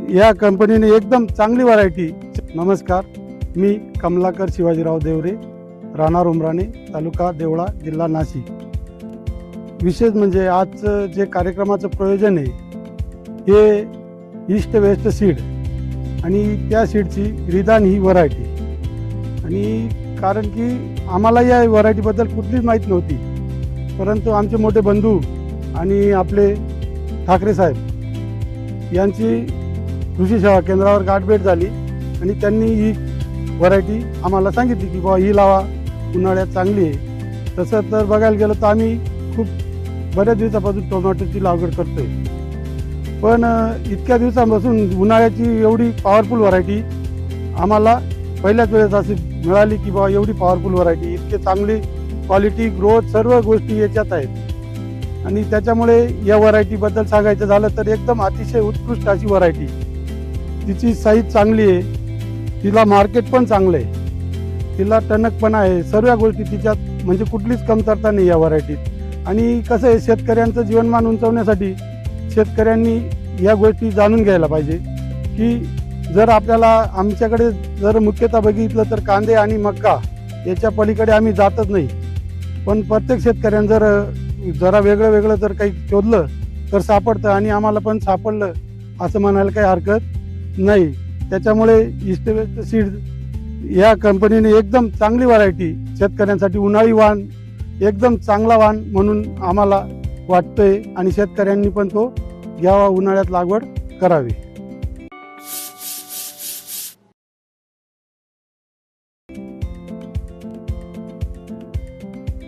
या कंपनीने एकदम चांगली व्हरायटी। नमस्कार, मी कमलाकर शिवाजीराव देवरे, राहणार उमराणे, तालुका देवळा, जिल्हा नाशिक। विशेष म्हणजे आज जे कार्यक्रमाचं प्रयोजन आहे हे ईस्ट वेस्ट सीड आणि त्या सीडची रिदान ही व्हरायटी। आणि कारण की आम्हाला या व्हरायटीबद्दल कुठलीच माहीत नव्हती, परंतु आमचे मोठे बंधू आणि आपले ठाकरे साहेब यांची कृषी सेवा केंद्रावर गाठभेट झाली आणि त्यांनी ही व्हरायटी आम्हाला सांगितली की बाबा ही लावा, उन्हाळ्यात चांगली आहे। तसं तर बघायला गेलं तर आम्ही खूप बऱ्याच दिवसापासून टोमॅटोची लागवड करतोय, पण इतक्या दिवसांपासून उन्हाळ्याची एवढी पॉवरफुल व्हरायटी आम्हाला पहिल्याच वेळेस अशी मिळाली की बाबा एवढी पॉवरफुल व्हरायटी, इतकी चांगली क्वालिटी, ग्रोथ, सर्व गोष्टी याच्यात आहेत। आणि त्याच्यामुळे या व्हरायटीबद्दल सांगायचं झालं तर एकदम अतिशय उत्कृष्ट अशी व्हरायटी। तिची साईज चांगली आहे, तिला मार्केट पण चांगलं आहे, तिला टणकपणा आहे, सर्व गोष्टी तिच्यात म्हणजे कुठलीच कमतरता नाही या व्हरायटीत। आणि कसं आहे, शेतकऱ्यांचं जीवनमान उंचावण्यासाठी शेतकऱ्यांनी या गोष्टी जाणून घ्यायला पाहिजे की जर आपल्याला आमच्याकडे जर मुख्यतः बघितलं तर कांदे आणि मक्का याच्या पलीकडे आम्ही जातच नाही, पण प्रत्येक शेतकऱ्यानं जरा वेगळं वेगळं जर काही शोधलं तर सापडतं आणि आम्हाला पण सापडलं असं म्हणायला काही हरकत नाही। त्याच्यामुळे ईस्ट वेस्ट सीड या कंपनीने एकदम चांगली व्हरायटी, शेतकऱ्यांसाठी उन्हाळी वाण एकदम चांगला वाण म्हणून आम्हाला वाटतंय आणि शेतकऱ्यांनी पण तो घ्यावा, उन्हाळ्यात लागवड करावी।